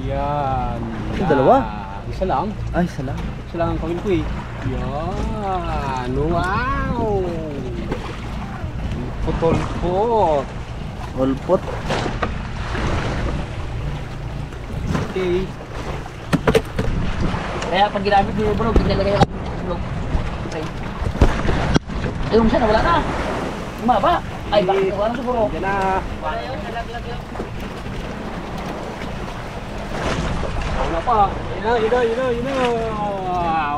Yan. Yung dalawa? Isa lang. Ay, salam. Isa lang ang kawin ko eh. Yan. Wow. Putol-pot. Ulpot. Okay. Kaya pag ginamit nyo bro, pinalagay ako sa sulok. Okay. Ayun siya, nawala na. Umaba. Ay, bakit nawala na siguro? Yan na. Ano pa? Yun na.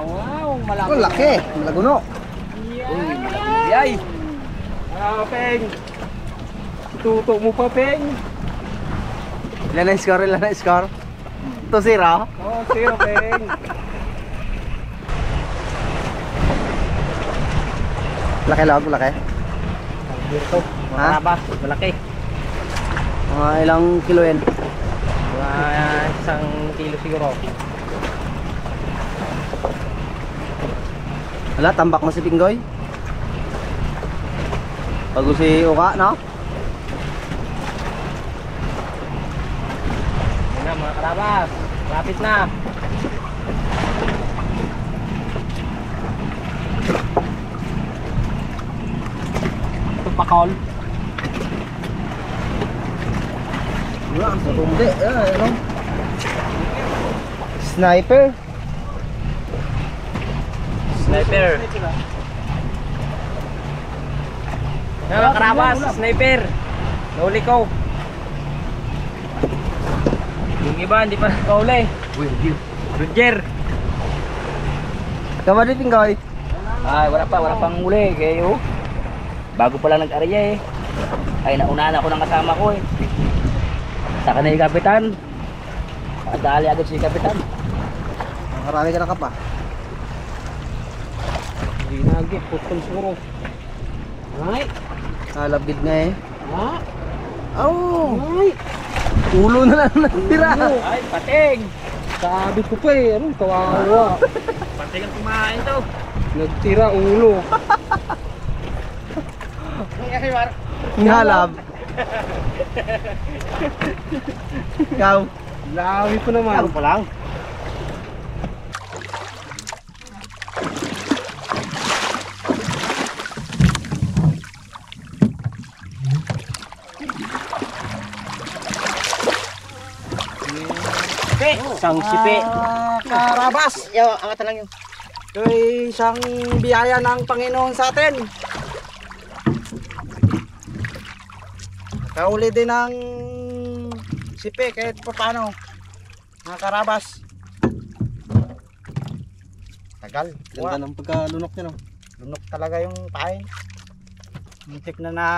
Wow, malaki. Oh, laki. Malaguno. Yay! Peng! Tuto mo pa, Peng! Ilan na score? Ilan na score? 2-0. Oh, zero, Peng! Laki lawag, malaki. Dito, Ha? makarabas, malaki. Mga ilang kilo yan? Mga 1 kilo siguro. Wala, tambak mo si Pinggoy. Bago si Uka, no? Yan na, mga karabas. Lapit na. Ito pakol. Wala, sa tumde. Ano? Sniper. Sniper. Yan mga karabas, sniper. Nahuli ko. Yung iba, hindi pa nakahuli. Roger. Kama din Pinggoy. Ay, wala pang huli. Kaya bago pa lang nag-arya eh. Ay, naunahan ako ng kasama ko eh. Saka na yung kapitan. Dali agad si kapitan. Marami ka na ka pa. Hindi nagit, putol siguro. Ay, Nalabid nga eh. ha? Oh, Ay, ulo na lang natira. ay, pating. Sabi ko pa eh, ano, kawawa. Pating ang kumain to. Nagtira ulo. Ngalab. Ikaw. Lawi pa naman. Ikaw pa lang. Isang sipi. Karabas. Yaw, angatan lang yun. Ito ay isang biyaya ng Panginoon sa atin. Kauli din ng sipi kahit pa paano. Mga karabas. Tagal. Ganda ng pagkalunok niya, no? Lunok talaga yung pain. Muntik na na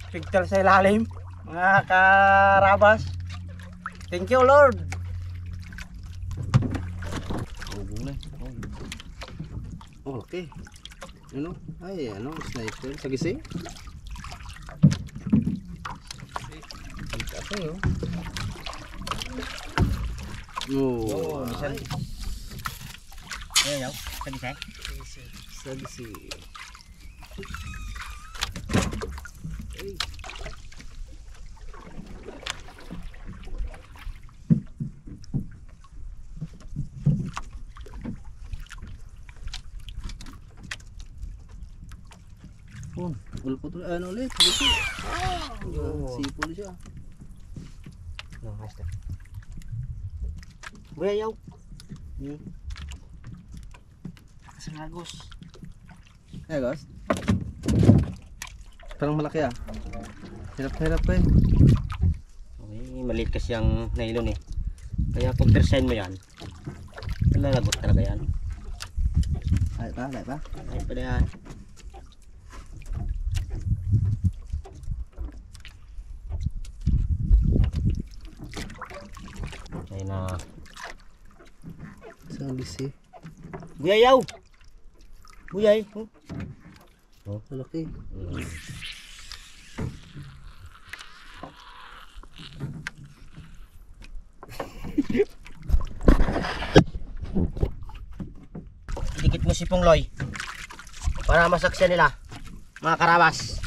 pigtal sa ilalim. Mga karabas. Thank you, Lord. Oh, okay. Ano? Ay, ano? Sniper. Sa gising? Okay, oh. Oh, ay. Ayan, sa gisay. Sa gising. Oh, ulpo to. Ano ulit? Dito. Sipol siya. Buyayaw. Kasangagos. Eh, guys. Parang malaki ah. Hirap-hirap pa eh. Okay, maliit kasi ang nylon eh. Kaya pag design mo yan, lalagot talaga yan. Ay pa, ay pa. Ay pa na yan. Ay na. Sa gising. Buyayaw! Buyay! Oh, Malaki. Dikit mo si Pungloy para masaksyan nila mga karabas.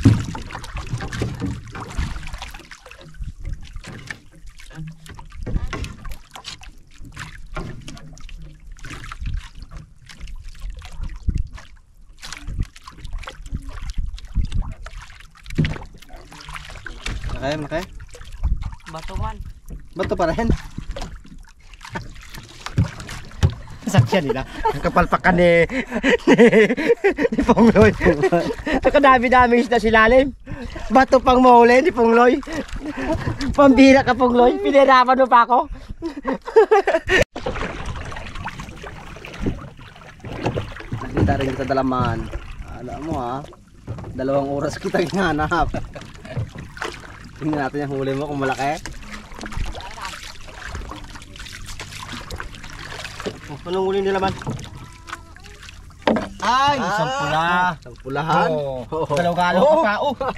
Malaki? Bato man. Bato pa rin? Saksya nila. Ang kapalpakan ni Pongloy. Ang kadami-daming isda si Lalim. Bato pang mahuli ni Pongloy. Pambira ka Pongloy. Pinirapan mo pa ako. Nakita rin kita dalaman. Alam mo ha. 2 oras kita ginanap. Tingnan natin yung huli mo kung malaki. Anong huli nila man? Ay, isang pula. Isang pulahan. Galaw-galaw ka pa.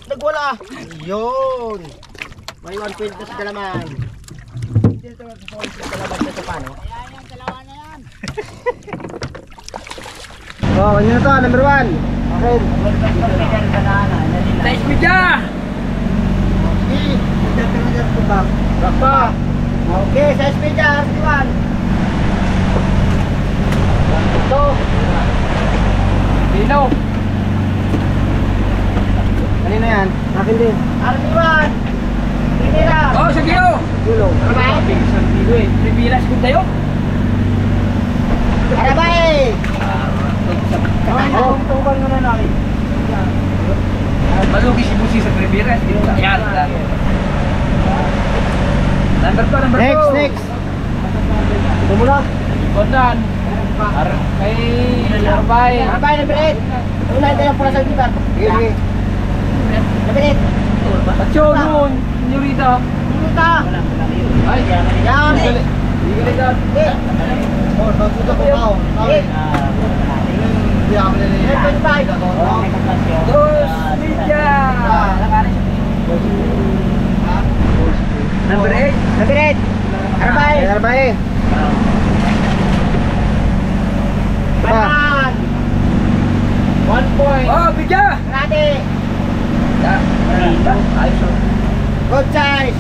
Nagwala. Yun. May 1 point na sa dalaman. Hindi ito sa dalaman ito paano? Ayan, yung dalawa na yan. Oh, yun na to, number 1. Okay. Nice media! Okay, sa speed niya, RT1. Ito. Dino! Kanina yan? Akin din. RT1. Tinira. Oh, sige oh! Gulong. Arabay. Pribilas ko tayo. Arabay. Tuban mo na namin. Malugi si Busi sa Pribilas. Yan. Number 2, number 2. Next. Ito muna. Kondan. Kay Arbay. Arabay, number 8. Una, ito yung pula sa gitar. Sige. Number 8. Atyo nun. Senyorita. Minuta. Ay, Yan. Igalidad. Oh, nagpunta ko pa. Hindi ako nililihan. Dos media. Number 8. Number 8. Arabay. Arbay. Banan. 1 point. Oh, media. Rati. Ayos oh. Good size.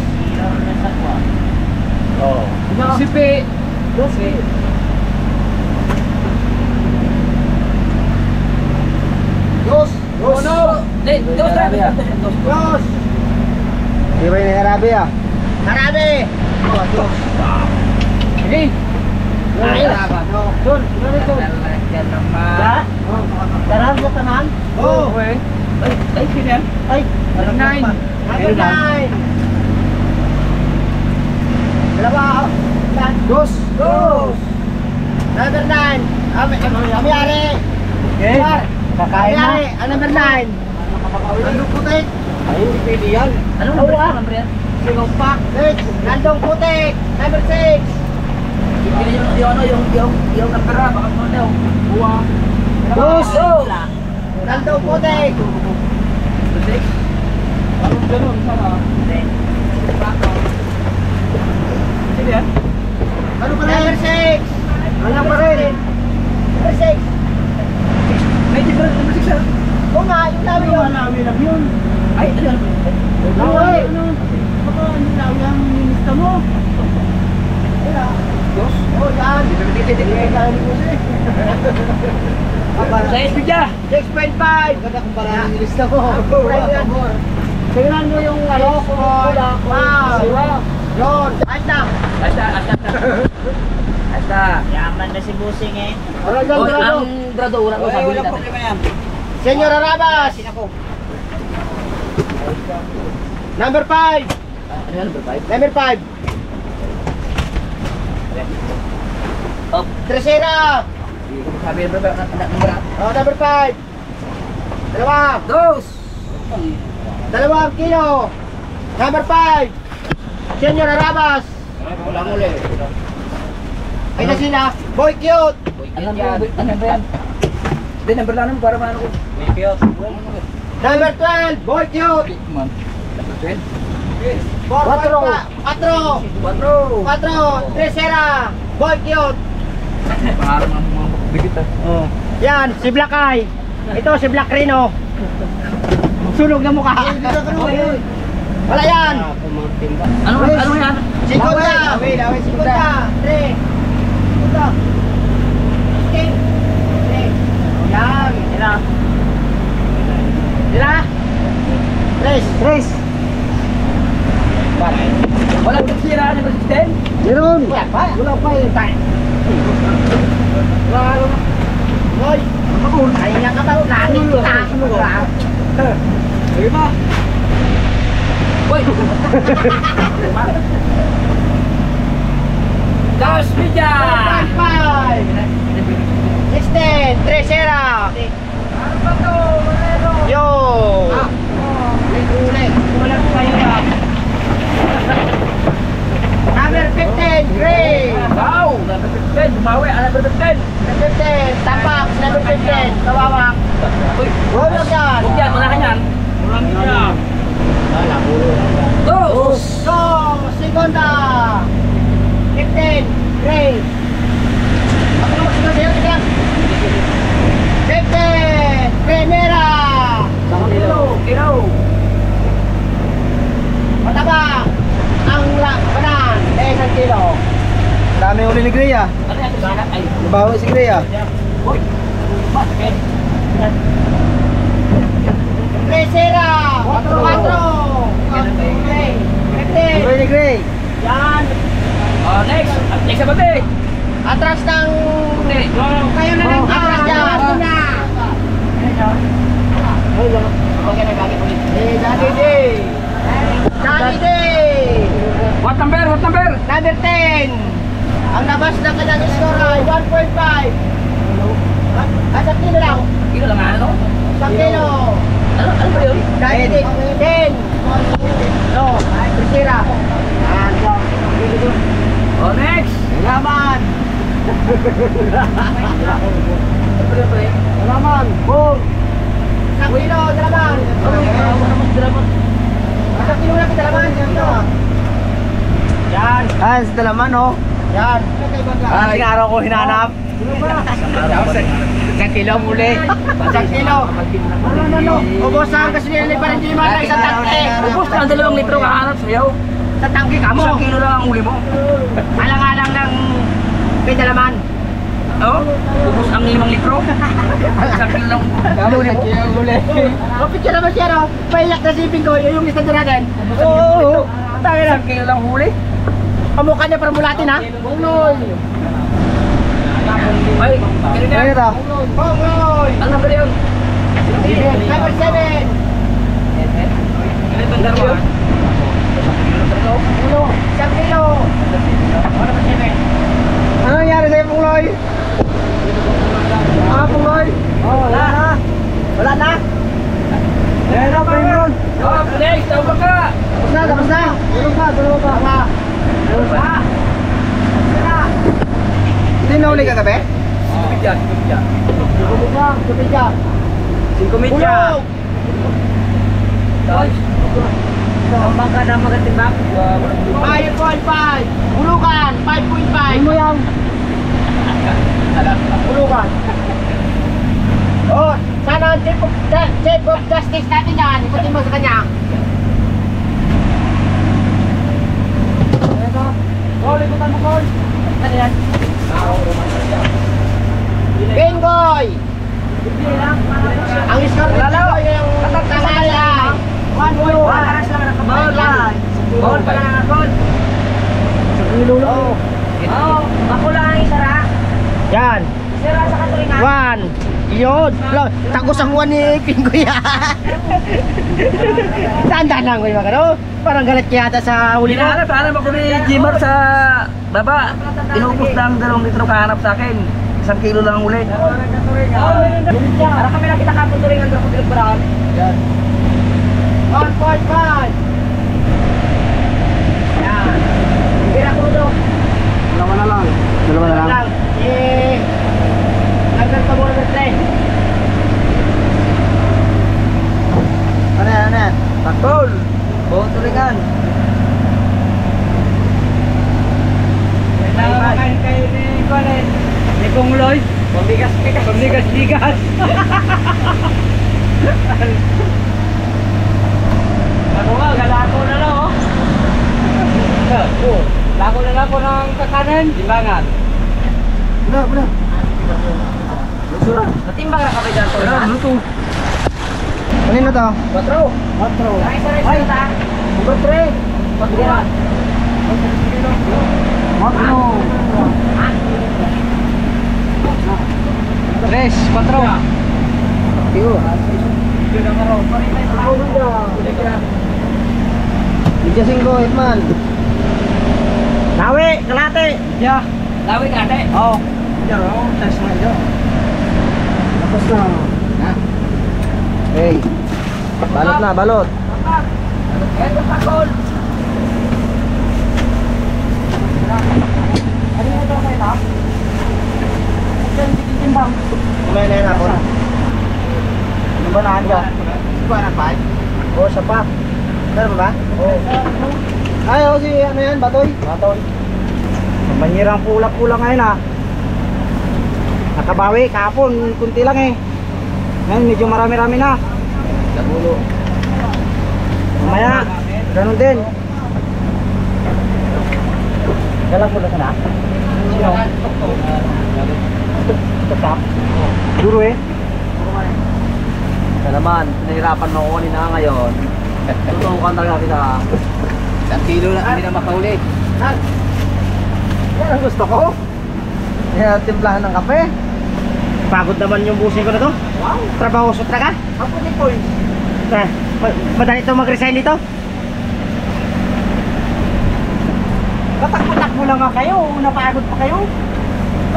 Oh. Sipi. Sipi. Dos. Oh no. Dos tabi. Dos. Di ba yung Arabi ah? Marami. Dos. Sige. Ayos. Dun. Yan naman. Ha? Darang sa tanan? Oh. Ay, sino yan? Ay. Number 9. Number 9. Dalawa. Dos. Dos. Number 9. Amiyari. Okay. Kakain na. Amiyari. Ang number 9. Nandong putik. Ay, hindi pwede yan. Anong number yan? Sinong pack. Nandong putik. Number 6. Yung number ha, baka mo daw. Buwa. Dos. Nandong putik. Anong ganun? Sana? Sino yan? Ano pa rin? Number 6. Ano pa rin? Number 6. May different number 6 ha? Oo nga, yung lawi yun. Lawi lang yun. Ay, ano yan? Lawi. Baka yung lawi ang minista mo. Dos? Oh, yan. Sa Espedia! 6.5. Ganda kung parang nilista mo. Tingnan mo yung ano, pula. Wow. Yun. Ayos na. Hasta. Yaman na si Busing eh. Oh, ang grado, wala ko sabihin natin. Senyor Arabas. Number 5. Ano yan, number 5? Number 5. Oh, Tercera. hindi ko sabi yung number Oh, number 5. Dalawa. Dos! 2 kilo. Number 5. Senyor Arabas. Walang uli. Ay na sila. Boy cute. Ano number yan? Hindi, number lang naman para maano ko. Number 12. Boy cute. Number 12? 4. 4. Tercera. Boy cute. Pangarang ang mga bigit ha. Yan, si Black Eye. Ito si Black Reno. Sunog na mukha. Wala yan. Ano yan? Segunda. Segunda. 3. Segunda. Okay. 3. Yan. Sila. Sila. 3. Walang sira ng resisten? Meron. Wala pa eh. Hoy, ay nga ka ba? Langit kita. Sige pa. Uy! Gas media! 16, 3-0. Ano ba to? Manero? Yo! Ulit. Walang kahirap. Number 15, Gray. Wow! Number 15, bumawi. Number 15. Number 15, Tapak. Number 15, Kawawak. Uy! Huwag yan. Huwag yan, wala ka yan. Walang yan. Dos! Go! Segunda. 15, Gray. Ako naman segunda yun, tignan. 15, Primera. Kilo! Mataba. Ang kanan, 1 kilo. Dami uli ni Gray ah. Ano yan? Ay! Nabawi si Gray ah. Uy! Bakit? Tercera, 4-4. Okay. 15. Uli ni Gray. Yan. Oh, next! Next sa bati! Atras ng... Okay, go! Kayo na lang. Atras dyan. Ito na. Daddy Day. Daddy Day. What number? What number? Number 10. Ang labas ng kanyang score ay 1.5. At 1 kilo lang. Kilo lang ano? 1 kilo. Ano ba yun? Daddy Day. 10. No. Tercera. Oh, next! Laman. Ano ba yun? Laman. Boom. 1 kilo. Dalaman. Isang kilo lang kita laman. Yan. Ah, sa dalaman oh. Yan. Kasing araw ko hinanap. Isang kilo muli. Isang kilo. No. Ubusan kasi nilili pa rin di man isang tangke. Ubus na ang 2 litro kahanap sayaw. Sa tangke ka mo. 1 kilo lang ang uli mo. Alang-alang ng pinalaman. Oh, ubus ang 5 litro. 1 kilo lang ang uli mo. O picture naman siya no. Paiyak na siping ko. Yung lista din natin. Oo. Tayo lang. 1 kilo lang huli. Pamukha niya para mulatin ha. Pungloy. Ay, kilo na. Ayun ito. Pungloy. Ano number yun? Number 7. Ano itong dalawa? Isang kilo. Number 7. Ano nangyari sa'yo, Pungloy? Ah, Pungloy? Oh, wala na. Wala na. Ayan na, Pungloy. Oh, next, tawag ka. Tapos na, tapos na. Tulog pa, tulog pa. Tulog pa. Hindi na uli kagabi? Tubig yan, tubig yan. Tulog pa, tubig ka. 5 media. Tulog. Ang bangka na magatimbang. 5.5. Bulukan, 5.5. Ano yan? Bulukan. Oh, sana ang Chief of Justice natin yan. Ikutin mo sa kanya. Oh, likutan mo, Col. Ano yan? Bengoy! Ang score ng Bengoy yung tangalay. 1.1. Bawal pa lang ang Col. Oh. Oh, makula ang isara. Yan. Isara sa katulingan. 1. Yun. Tagos ang buwan ni Pinggoy. Tandaan lang ko yung mga ano. Parang galit kaya ata sa huli mo. Hinahanap ako ni Jimar sa baba. Inubos na ang 2 litro kahanap sa akin. 1 kilo lang ang uli. Para kami lang kita katuturingan sa Pagkag Brown. Yan. 1.5. Yan. Kira ko ito. Dalawa na lang. Dalawa na lang. Nagdal pa muna ng 3. Ano yan, ano yan? Takol! Buong tulingan. Nakain kayo ni Colin. Ni Pungloy. Pambigas-bigas. Pambigas-bigas. Ako nga, galako na lang oh. Lako na lang po ng kakanan. Timbangan. Bula, bula. Natimbang na kami dyan. Ano to? Ano na to? 4. Ay, Number 3. Magno. 3, 4. Tiyo. Medyo 5, Hitman. Lawi, kalate. Ya, lawi ka ate. Oh. Diyan, oh. Test na ito. Tapos na. Hey. Balot na, balot. Eto sakol. Ano yung ito kayo na? Diyan, titimbang. Kumain na yun ako. Ano ba naan ka? Di ba nakapay? Oo, sa pa. Meron ba? Oo. Ay, o si ano yan, Batoy? Matoy. Manyirang pula-pula ngayon ah. Nakabawi, kahapon, kunti lang eh. Ngayon, medyo marami-rami na. Lagulo. Mamaya, ganun din. Galang mo na sana? Sino? Tutap? Duro eh. Ito naman, nahirapan mo kunin na ngayon. Tutukan talaga kita. 1 kilo na hindi na makahuli. Yan ang gusto ko. Yan, timplahan ng kape. Pagod naman yung busin ko na to. Wow. Trabaho sut na ka? Ako ni Koy. Madali ito mag-resign dito? Patak-patak mo lang nga kayo. Napagod pa kayo.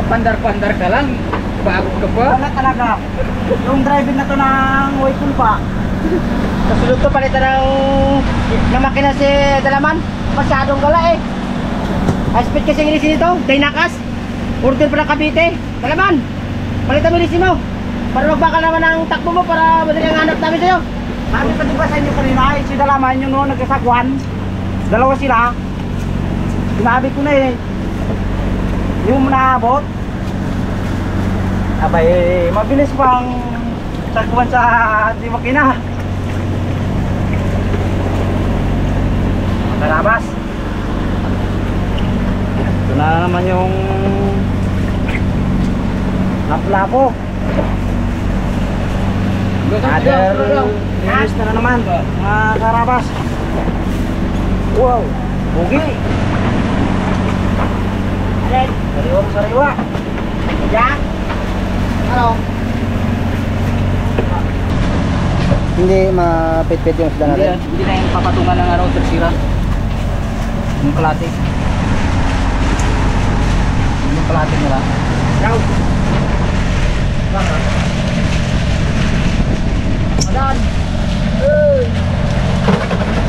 Pandar-pandar ka lang. Pagod ka pa. Wala talaga. Yung driving na to ng Waikul pa. Kasunod to palitan ng makina si Dalaman. Masyadong gala eh. High speed kasi ng ilisi nito. Dynakas. Order pa ng Cavite. Dalaman. Palitan mo ilisi mo. Para magbakal naman ang takbo mo para madali ang hanap namin sa'yo. Sabi pa diba sa inyo kanina eh. Si Dalaman yung noon nagkasagwan. Dalawa sila. Sinabi ko na eh. Yung naabot. Abay, mabilis pang sagwan sa di makina. Karabas. Ito na naman yung lapo-lapo. Other news na naman mga karabas. Wow, bugi. Alin, sariwa. Jack. Ano? Hindi mapit-pit yung isda natin. Hindi na yung papatungan ng araw tersira. Yung kalate. Yung kalate nila. Ciao. Adan.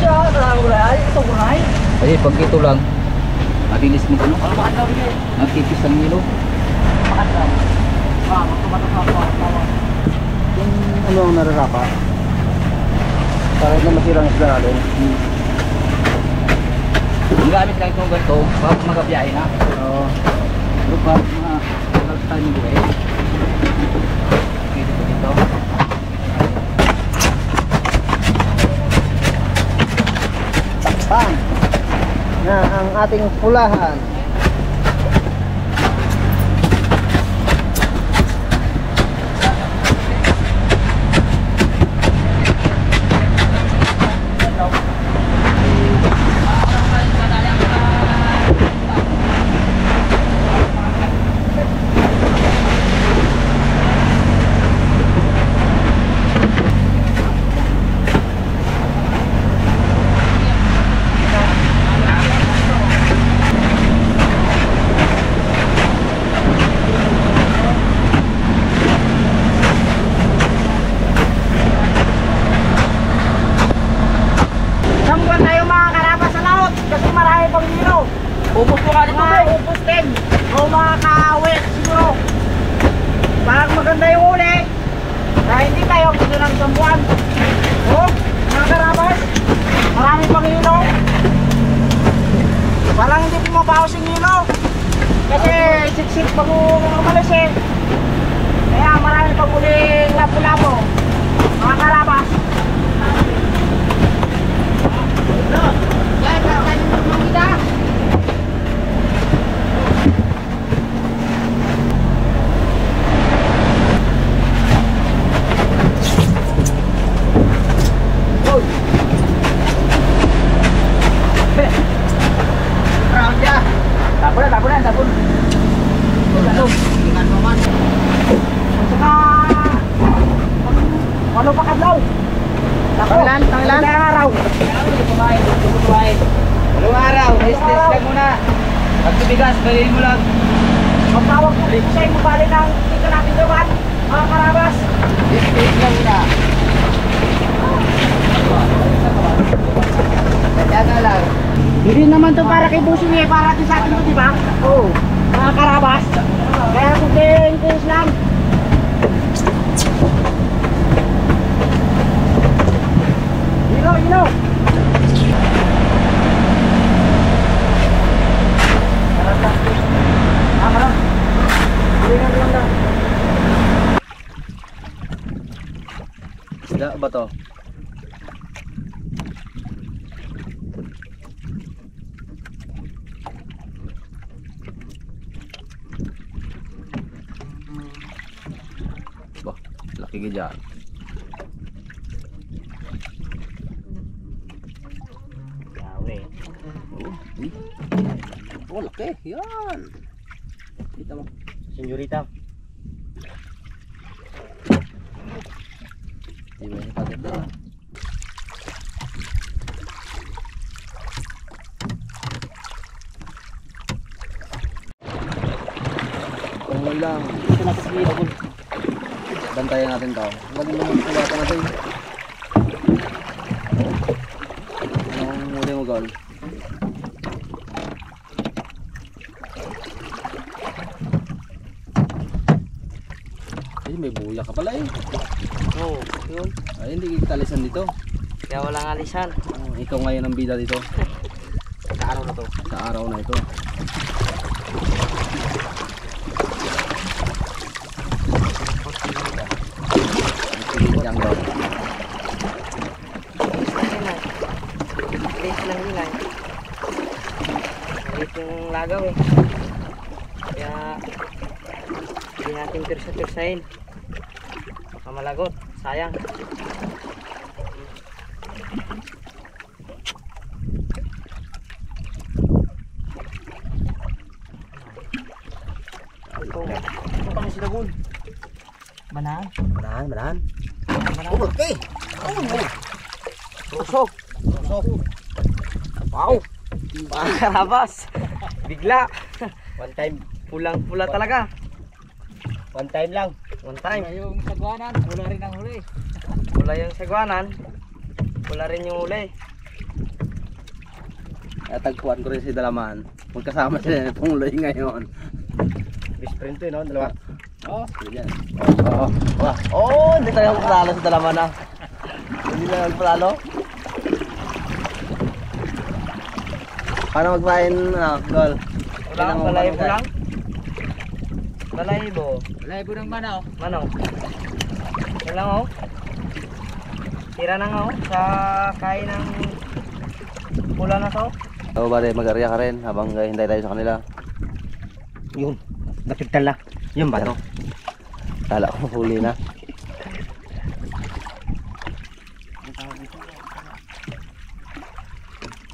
Siya, nakakulay. Ito kulay. Kasi pag ito lang, mabilis mo kuno. Ano bakit daw rin? Nagtipis ang nilo. Bakit daw? Magtumatok ako. Yung ano ang nararapa? Para na masirang isda natin. Ang gamit lang itong ganito, pag magabiyahe na. Oo. Pero pag mga tayo ng buhay, dito. Takpan na ang ating pulahan. Sambuan tayo mga karabas sa laot kasi marami pang hilo. Ubus mo ka dito, Mga Bek. upos din. O mga kawit siguro. Parang maganda yung uli. Dahil hindi tayo gusto ng sambuan. O, mga karabas. Marami pang hilo. Parang hindi pumabawas yung hilo. Kasi siksik pag umalis eh. Kaya marami pang uling lapo-lapo. Mga karabas. Yan, kakanin mo mga kita. test lang muna. Pagtubigas, balihin mo lang. Magtawag po sa inyo bali ng dito natin gawan, mga karabas. Test lang muna. Kaya nga lang. Hindi naman to para kay Busing eh, para din sa atin to, di ba? Oo. Mga karabas. Kaya kunting tiis lang. Ilaw. Isda ba to? Bah, laki ka dyan. Yawe. Oh, laki. Yan. Kita mo. Senyorita. Di ba yung paganda? Tungol lang. Ito na sa sila. Bantayan natin to. Ang galing naman sa bata natin. Anong muli mo, Gol? Ay, may buya ka pala eh. Oo, yun. Ay, hindi kita alisan dito. Kaya walang alisan. Ikaw ngayon ang bida dito. Sa araw na to. Sa araw na ito. Yang daw. Taste lang nila. Maliit yung lagaw eh. Kaya hindi natin pirsa-pirsahin. Baka malagot. Sayang. Ito kami sila Gun. Banahan. Manahan. Banahan. Oh, okay. Rusok. Wow. Mga karabas. Bigla. One time. Pulang-pula talaga. One time lang. One time. Yung sagwanan, wala rin ang huli. Pula yung sagwanan. Pula rin yung uli. Tagpuan ko rin si Dalaman. Magkasama sila na tungloy ngayon. Best friend to, no? Dalawa. Oh, yan. Oo. Oh, hindi tayo magpalalo sa Dalaman ah. Hindi tayo magpalalo. Paano magpain, Gol? Pulang, balahibo lang. Balahibo. Balahibo ng manaw. Manaw. Yan lang oh. Tira na nga oh. Sa kain ng pula na to. So, bale, mag-arya ka rin habang hintay tayo sa kanila. Yun. Napigtal na. Yun ba to? Kala ko huli na.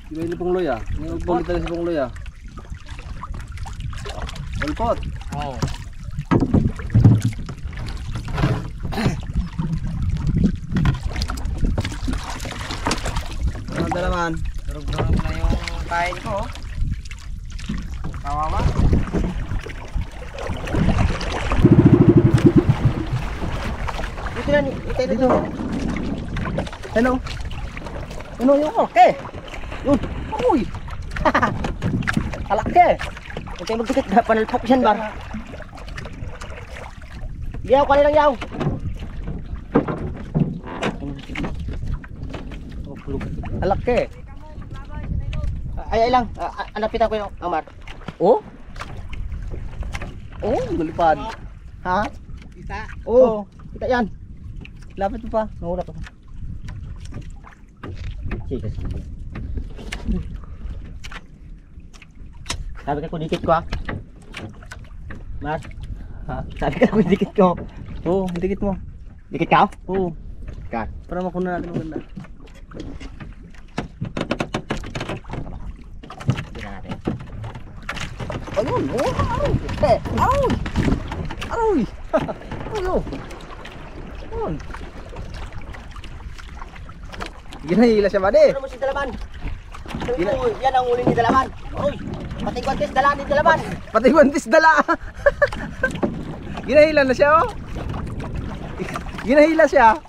Iba yung pungloy ah. Yung magpulot tayo sa pungloy ah. Ulpot. Oo. Ano Dalaman? Durog-durog na yung kain ko oh. Kawawa. Dito na, dito. Hello. Ano yung okay? Yun. Uy. Alake. Hintay magdikit na panalpok yan bar. Yaw, kali lang yaw. Alake. Ay lang, anapitan ko yung Amar. Oh? Oh, gulipad. Ha? Kita. Oo. Kita yan. Lapit mo pa. Nahula ko. Sige. Sabi ka ko dikit ko ah. Mas. Ha? Sabi ka ko dikit ko. Oo, dikit mo. Dikit ka? Oo. Kat. Para makuna natin maganda. Tingnan natin. Ayun, oh, aroy. Aroy. Aroy. Ayun. Ayun. Ginahila siya ba di? Ano mo si Dalaman? Yan ang uli ni Dalaman. Uy, pati kwantes dala ni Dalaman. Pati guantes dala. Ginahila na siya oh. Ginahila siya.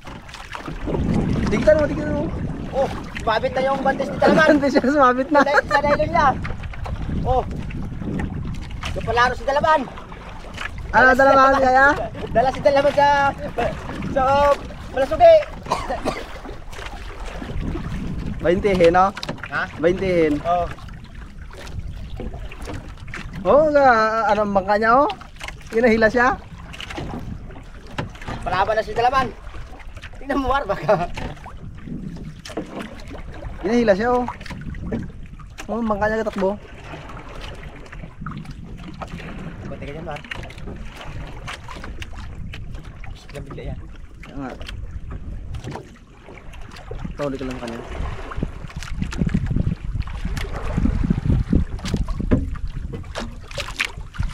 Tignan mo. Oh, sumabit na yung kwantes ni Dalaman. Guantes siya, sumabit na. Sa dailon niya. Oh. Kapalaro si Dalaman. Ano, dala ka kaya? Dala si Dalaman sa Malasugi. 20 no? Ha? 20. Oh. Oh, ano ang bangka niya oh? Ginahila siya. Palaban na si Dalaman. Tingnan mo, Mar, baka. Ginahila siya oh. Oh, ang bangka niya katakbo. Buti ka dyan, Mar. Gabigla yan. Kaya nga. Tawali ko lang kanya.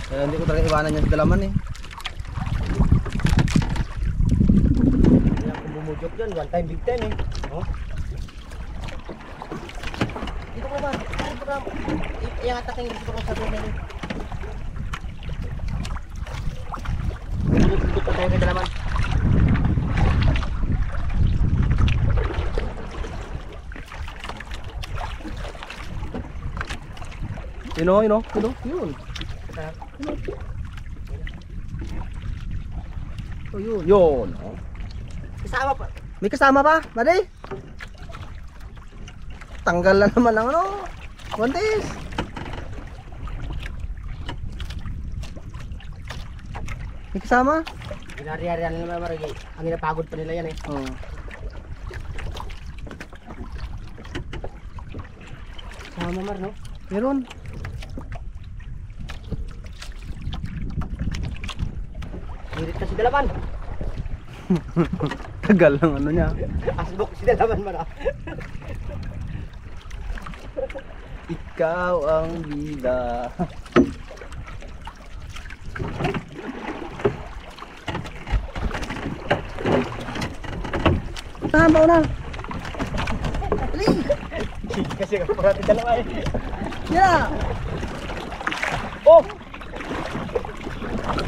Kaya hindi ko talaga iwanan niya sa Dalaman eh. Hindi ako bumudok dyan. One time, big time eh. Oh. Dito ko naman. Dito ko naman. Iyang ataking dito ko sa doon eh. Dito pa tayo kay Dalaman. Yun. Oh, yun. Oh. Kasama pa. May kasama pa, Madi? Tanggal na naman ang ano. Guantes. May kasama? Ginari-harian nila maragi. Ang inapagod pa nila yan eh. Oh. Sama Mar, no? Meron. Hirit ka si Dalaman. Tagal lang ano niya. Asbok si Dalaman man ah. Ikaw ang bida. Tama na. Kasi kapag dalawa eh. Yeah. Oh!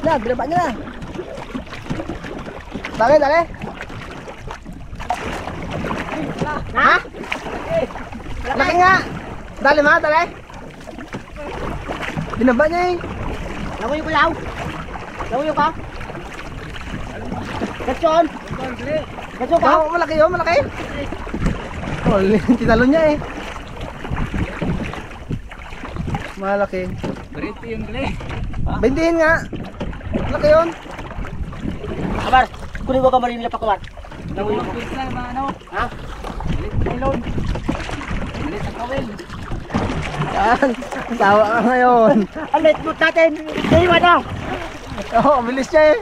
Na, binaba niya na. Dali. Ha? Laki nga. Dali. Binaba niya eh. Lamuyo ko yaw. Lamuyo ka. Gatson. Gatson ka. Oh, malaki. Oh, tinalo niya eh. Malaki. Berito yung gulay. Bindihin nga. Malaki yun. Kabar, kunin mo kamar nila pa kamar. Lamuyo ko. Pwede lang mga ano. Ha? Bilit na ilon. Bilit sa kawil. Yan. Tawa ka ngayon. Ang net boot natin. Iwan na. Oo, bilis siya eh.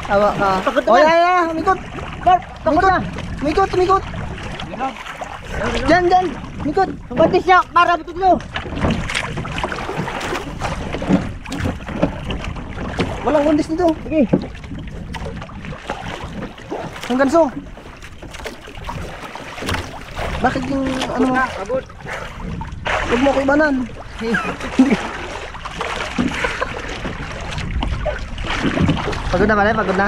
Tawa ka. Takot na. Oh, yeah. Umikot. Bar, takot na. Umikot. Diyan. Umikot. Ang batis niya, para butog mo. Walang kondis nito. Sige. Ang ganso. Bakit yung ano nga? Pagod. Huwag mo ko ibanan. Pagod na pala, pagod na.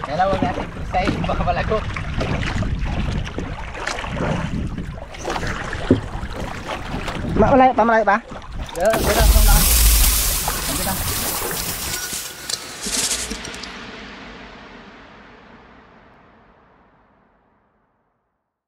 Kailangan natin krisay. Baka malago. Malayo pa? Gano'n.